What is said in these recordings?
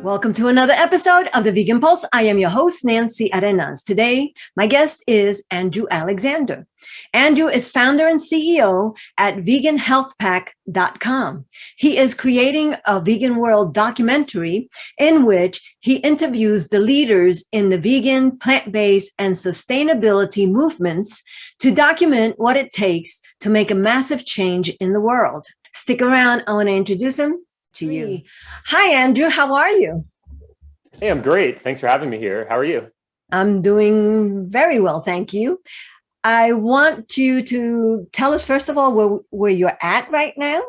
Welcome to another episode of the Vegan Pulse. I am your host, Nancy Arenas. Today, my guest is Andrew Alexander. Andrew is founder and CEO at veganhealthpack.com. He is creating a vegan world documentary in which he interviews the leaders in the vegan, plant-based, and sustainability movements to document what it takes to make a massive change in the world. Stick around. I want to introduce him to you. Hi, Andrew. How are you? Hey, I'm great. Thanks for having me here. How are you? I'm doing very well, thank you. I want you to tell us, first of all, where you're at right now.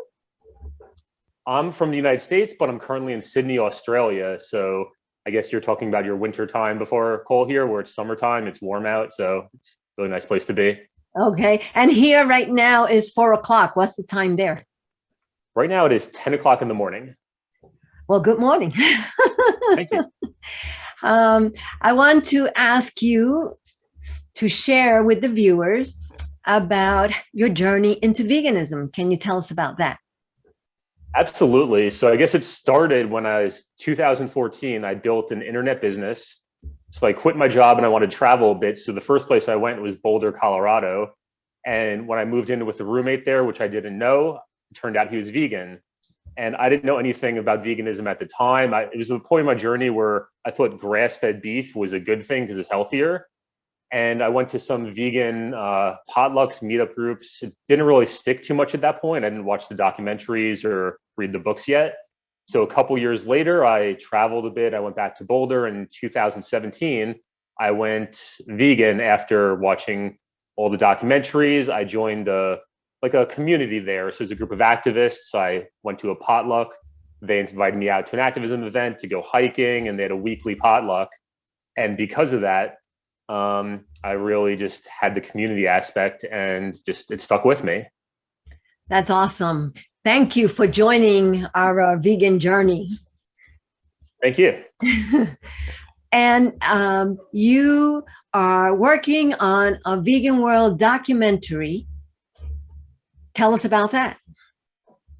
I'm from the United States, but I'm currently in Sydney, Australia. So I guess you're talking about your winter time before Cole here, where it's summertime, it's warm out. So it's a really nice place to be. Okay. And here right now is 4 o'clock. What's the time there? Right now it is 10 o'clock in the morning. Well, good morning. Thank you. I want to ask you to share with the viewers about your journey into veganism. Can you tell us about that? Absolutely. So I guess it started when I was 2014. I built an internet business. So I quit my job and I wanted to travel a bit. So the first place I went was Boulder, Colorado. And when I moved in with a roommate there, which I didn't know, it turned out he was vegan. And I didn't know anything about veganism at the time. It was the point in my journey where I thought grass-fed beef was a good thing because it's healthier. And I went to some vegan potlucks, meetup groups. It didn't really stick too much at that point. I didn't watch the documentaries or read the books yet. So a couple years later, I traveled a bit. I went back to Boulder in 2017. I went vegan after watching all the documentaries. I joined a community there. So there's a group of activists. I went to a potluck. They invited me out to an activism event to go hiking, and they had a weekly potluck. And because of that, I really just had the community aspect, and just it stuck with me. That's awesome. Thank you for joining our vegan journey. Thank you. And you are working on a vegan world documentary. Tell us about that.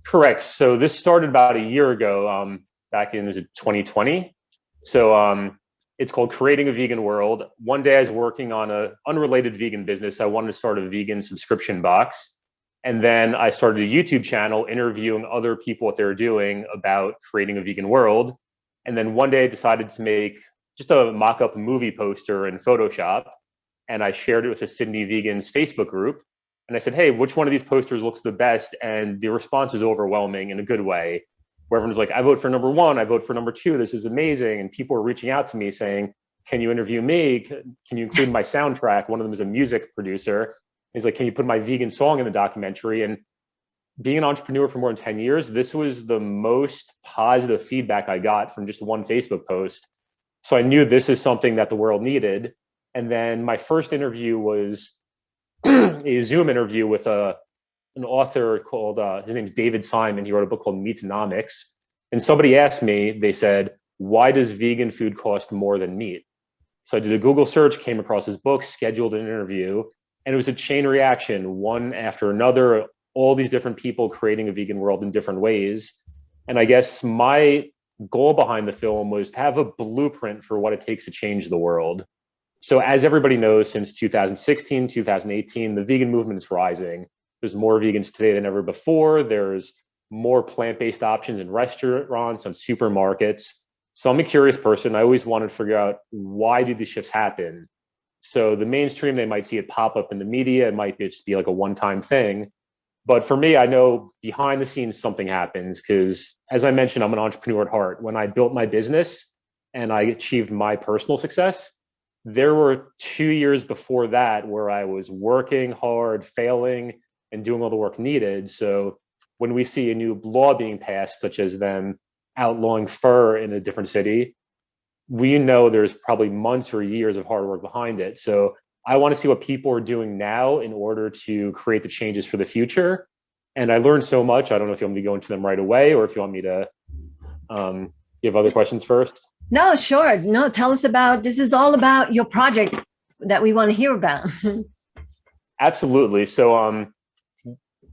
Correct. So this started about a year ago, back in 2020. So it's called Creating a Vegan World. One day I was working on an unrelated vegan business. I wanted to start a vegan subscription box. And then I started a YouTube channel interviewing other people what they're doing about creating a vegan world. And then one day I decided to make just a mock-up movie poster in Photoshop. And I shared it with the Sydney Vegans Facebook group. And I said, hey, which one of these posters looks the best? And the response was overwhelming in a good way, where everyone's like, I vote for number one, I vote for number two, this is amazing. And people were reaching out to me saying, can you interview me? Can you include my soundtrack? One of them is a music producer. He's like, can you put my vegan song in the documentary? And being an entrepreneur for more than 10 years, this was the most positive feedback I got from just one Facebook post. So I knew this is something that the world needed. And then my first interview was a Zoom interview with an author called, his name's David Simon. He wrote a book called Meatonomics. And somebody asked me, they said, why does vegan food cost more than meat? So I did a Google search, came across his book, scheduled an interview, and it was a chain reaction, one after another, all these different people creating a vegan world in different ways. And I guess my goal behind the film was to have a blueprint for what it takes to change the world. So as everybody knows, since 2016, 2018, the vegan movement is rising. There's more vegans today than ever before. There's more plant-based options in restaurants and supermarkets. So I'm a curious person. I always wanted to figure out, why do these shifts happen? So the mainstream, they might see it pop up in the media. It might just be like a one-time thing. But for me, I know behind the scenes something happens, because as I mentioned, I'm an entrepreneur at heart. When I built my business and I achieved my personal success, there were 2 years before that where I was working hard, failing, and doing all the work needed. So when we see a new law being passed, such as them outlawing fur in a different city, we know there's probably months or years of hard work behind it. So I want to see what people are doing now in order to create the changes for the future. And I learned so much. I don't know if you want me to go into them right away, or if you want me to, you have other questions first? No, sure. No, tell us about, this is all about your project that we want to hear about. Absolutely. So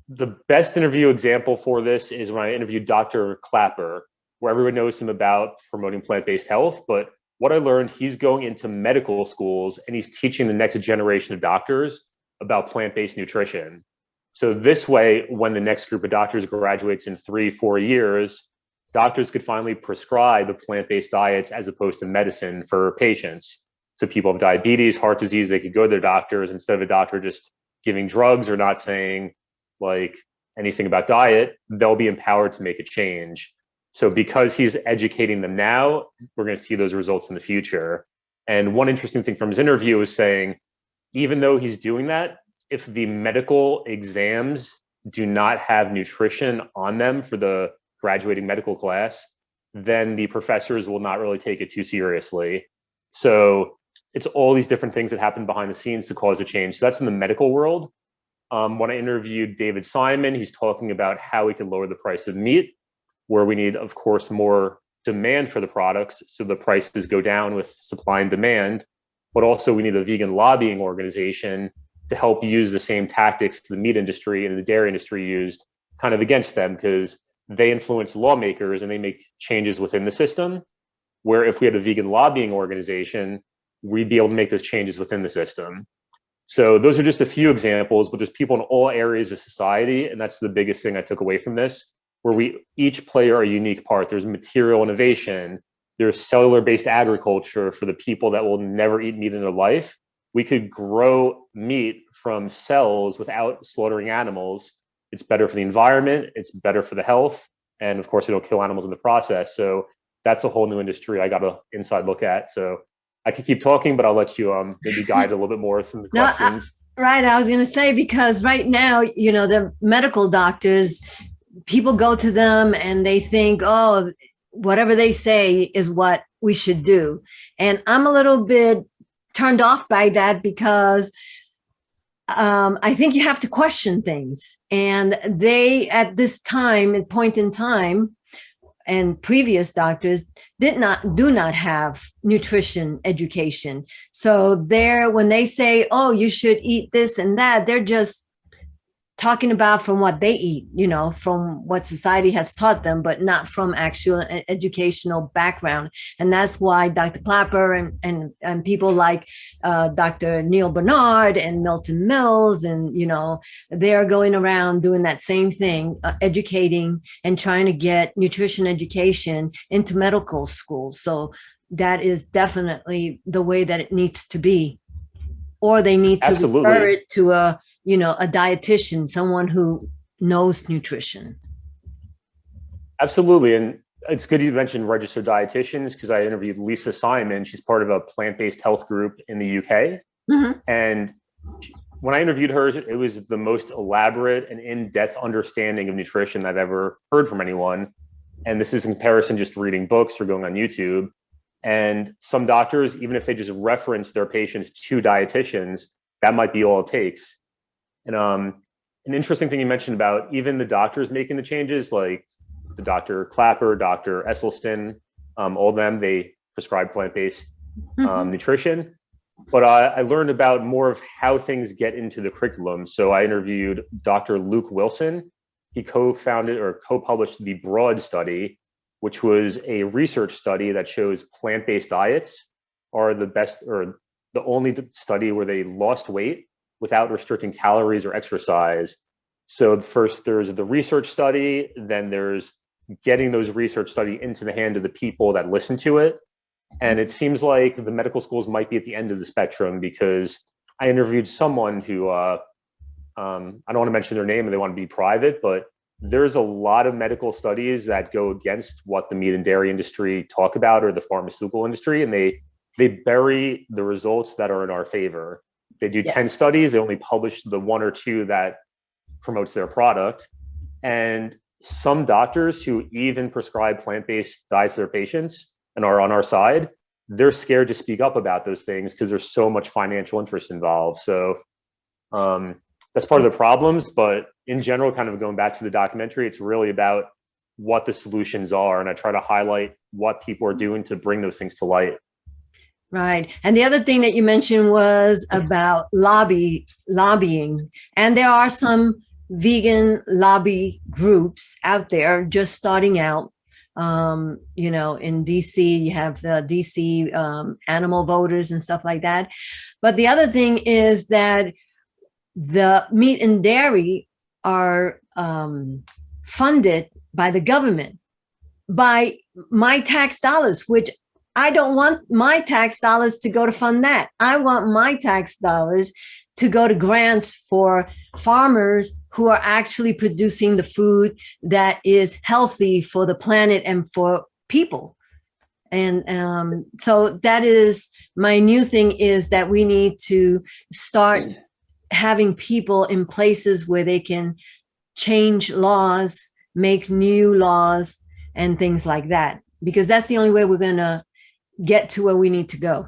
the best interview example for this is when I interviewed Dr. Clapper, where everyone knows him about promoting plant-based health. But what I learned, he's going into medical schools and he's teaching the next generation of doctors about plant-based nutrition. So this way, when the next group of doctors graduates in 3-4 years, doctors could finally prescribe plant-based diets as opposed to medicine for patients. So people have diabetes, heart disease, they could go to their doctors instead of a doctor just giving drugs or not saying like anything about diet, they'll be empowered to make a change. So because he's educating them now, we're going to see those results in the future. And one interesting thing from his interview is saying, even though he's doing that, if the medical exams do not have nutrition on them for the graduating medical class, then the professors will not really take it too seriously. So it's all these different things that happen behind the scenes to cause a change. So that's in the medical world. When I interviewed David Simon, he's talking about how we can lower the price of meat, where we need, of course, more demand for the products, so the prices go down with supply and demand. But also we need a vegan lobbying organization to help use the same tactics the meat industry and the dairy industry used kind of against them, because they influence lawmakers and they make changes within the system. Where if we had a vegan lobbying organization, we'd be able to make those changes within the system. So those are just a few examples, but there's people in all areas of society. And that's the biggest thing I took away from this, where we each play our unique part. There's material innovation, there's cellular-based agriculture for the people that will never eat meat in their life. We could grow meat from cells without slaughtering animals. It's better for the environment, it's better for the health, and of course, it'll kill animals in the process. So that's a whole new industry I got an inside look at. So I could keep talking, but I'll let you maybe guide a little bit more some of the questions. Right, I was going to say, because right now, the medical doctors, people go to them and they think, oh, whatever they say is what we should do. And I'm a little bit turned off by that, because I think you have to question things. And they, at this point in time, and previous doctors do not have nutrition education. So when they say, oh, you should eat this and that, they're just talking about from what they eat, from what society has taught them, but not from actual educational background. And that's why Dr. Clapper and people like Dr. Neil Barnard and Milton Mills, and, they're going around doing that same thing, educating and trying to get nutrition education into medical schools. So that is definitely the way that it needs to be. Or they need to refer it to a dietitian, someone who knows nutrition. Absolutely. And it's good you mentioned registered dietitians, because I interviewed Lisa Simon. She's part of a plant-based health group in the UK. Mm-hmm. And when I interviewed her, it was the most elaborate and in-depth understanding of nutrition I've ever heard from anyone. And this is in comparison just reading books or going on YouTube. And some doctors, even if they just reference their patients to dietitians, that might be all it takes. And an interesting thing you mentioned about even the doctors making the changes, like the Dr. Clapper, Dr. Esselstyn, all of them, they prescribe plant-based nutrition. But I learned about more of how things get into the curriculum. So I interviewed Dr. Luke Wilson. He co-founded or co-published the BROAD study, which was a research study that shows plant-based diets are the best, or the only study where they lost weight without restricting calories or exercise. So first there's the research study, then there's getting those research study into the hand of the people that listen to it. And it seems like the medical schools might be at the end of the spectrum, because I interviewed someone who, I don't want to mention their name and they want to be private, but there's a lot of medical studies that go against what the meat and dairy industry talk about, or the pharmaceutical industry, and they bury the results that are in our favor. They do 10 studies, they only publish the 1 or 2 that promotes their product. And some doctors who even prescribe plant-based diets to their patients and are on our side, they're scared to speak up about those things because there's so much financial interest involved. So that's part of the problems. But in general, kind of going back to the documentary, it's really about what the solutions are. And I try to highlight what people are doing to bring those things to light. Right. And the other thing that you mentioned was about lobbying. And there are some vegan lobby groups out there just starting out. In DC, you have the DC animal voters and stuff like that. But the other thing is that the meat and dairy are funded by the government, by my tax dollars, which I don't want my tax dollars to go to fund that. I want my tax dollars to go to grants for farmers who are actually producing the food that is healthy for the planet and for people. And so that is my new thing, is that we need to start having people in places where they can change laws, make new laws and things like that, because that's the only way we're going to get to where we need to go.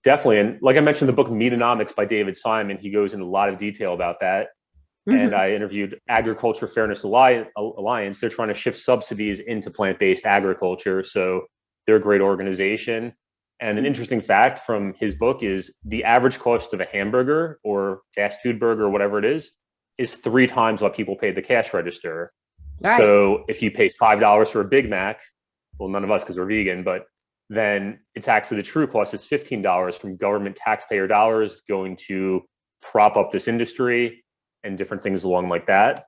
Definitely. And like I mentioned, the book Meatonomics by David Simon, he goes into a lot of detail about that. And I interviewed Agriculture Fairness Alliance. They're trying to shift subsidies into plant-based agriculture. So they're a great organization. And an interesting fact from his book is the average cost of a hamburger or fast food burger or whatever it is 3 times what people pay at the cash register. Right. So if you pay $5 for a Big Mac, well, none of us because we're vegan, but then it's actually the true cost is $15 from government taxpayer dollars going to prop up this industry and different things along like that.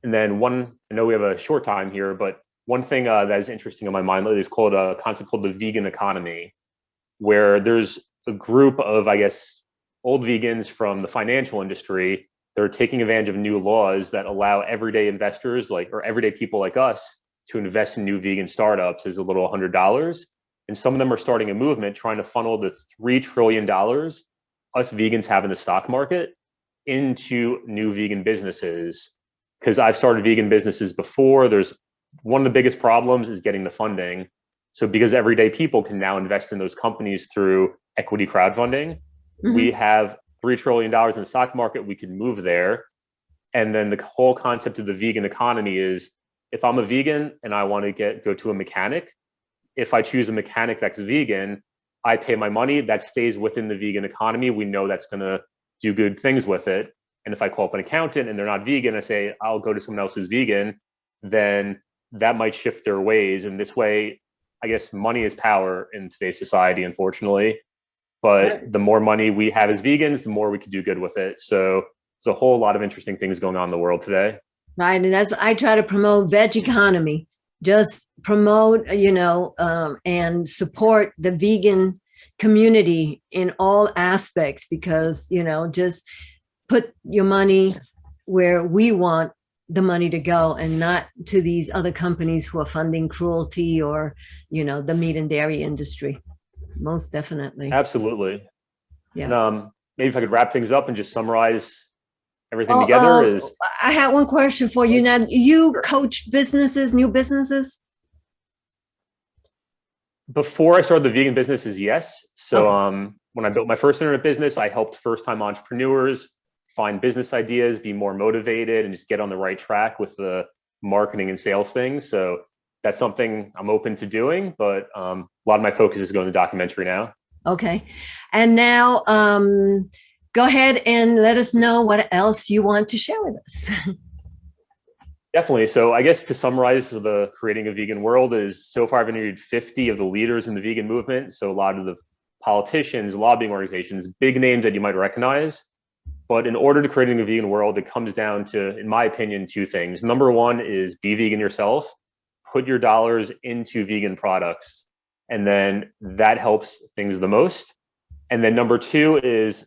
And then I know we have a short time here, but one thing that is interesting in my mind lately is called a concept called the vegan economy, where there's a group of, I guess, old vegans from the financial industry. They're taking advantage of new laws that allow everyday investors or everyday people like us to invest in new vegan startups as a little $100. And some of them are starting a movement trying to funnel the $3 trillion us vegans have in the stock market into new vegan businesses. Because I've started vegan businesses before. There's one of the biggest problems is getting the funding. So because everyday people can now invest in those companies through equity crowdfunding, we have $3 trillion in the stock market, we can move there. And then the whole concept of the vegan economy is, if I'm a vegan and I want to go to a mechanic, if I choose a mechanic that's vegan, I pay my money, that stays within the vegan economy. We know that's going to do good things with it. And if I call up an accountant and they're not vegan, I say, I'll go to someone else who's vegan, then that might shift their ways. And this way, I guess money is power in today's society, unfortunately. But the more money we have as vegans, the more we can do good with it. So there's a whole lot of interesting things going on in the world today. Right. And that's, I try to promote veg economy, just promote, and support the vegan community in all aspects, because, just put your money where we want the money to go and not to these other companies who are funding cruelty or, the meat and dairy industry. Most definitely. Absolutely. Yeah. And, maybe if I could wrap things up and just summarize everything together is. I had one question for you. Now, you coach businesses, new businesses? Before I started the vegan businesses, yes. So when I built my first internet business, I helped first-time entrepreneurs find business ideas, be more motivated, and just get on the right track with the marketing and sales things. So that's something I'm open to doing, but a lot of my focus is going to documentary now. Okay. And now go ahead and let us know what else you want to share with us. Definitely. So I guess to summarize the Creating a Vegan World is, so far I've interviewed 50 of the leaders in the vegan movement. So a lot of the politicians, lobbying organizations, big names that you might recognize. But in order to creating a vegan world, it comes down to, in my opinion, 2 things. Number one is be vegan yourself, put your dollars into vegan products, and then that helps things the most. And then number 2 is,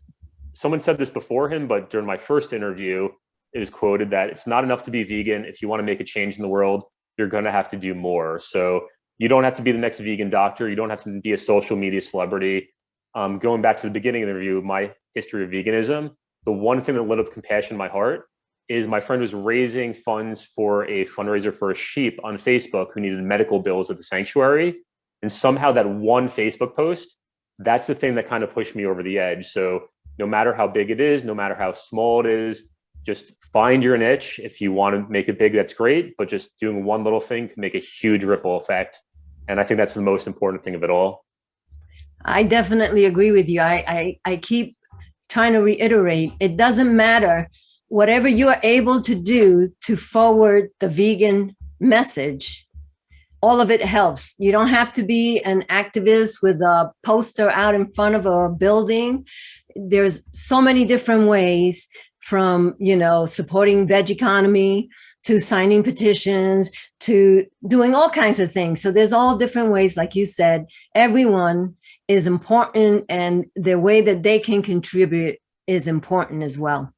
someone said this before him, but during my first interview, it was quoted that it's not enough to be vegan. If you want to make a change in the world, you're going to have to do more. So you don't have to be the next vegan doctor. You don't have to be a social media celebrity. Going back to the beginning of the interview, my history of veganism, the one thing that lit up compassion in my heart is my friend was raising funds for a fundraiser for a sheep on Facebook who needed medical bills at the sanctuary. And somehow that one Facebook post, that's the thing that kind of pushed me over the edge. So no matter how big it is, no matter how small it is, just find your niche. If you want to make it big, that's great. But just doing one little thing can make a huge ripple effect. And I think that's the most important thing of it all. I definitely agree with you. I keep trying to reiterate, it doesn't matter whatever you are able to do to forward the vegan message, all of it helps. You don't have to be an activist with a poster out in front of a building. There's so many different ways, from, supporting veg economy to signing petitions to doing all kinds of things. So there's all different ways. Like you said, everyone is important, and the way that they can contribute is important as well.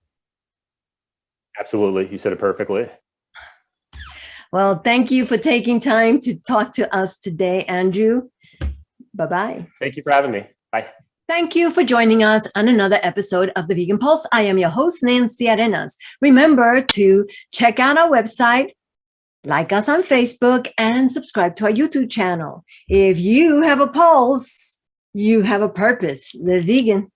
Absolutely. You said it perfectly. Well, thank you for taking time to talk to us today, Andrew. Bye-bye. Thank you for having me. Bye. Thank you for joining us on another episode of The Vegan Pulse. I am your host, Nancy Arenas. Remember to check out our website, like us on Facebook, and subscribe to our YouTube channel. If you have a pulse, you have a purpose. Live vegan.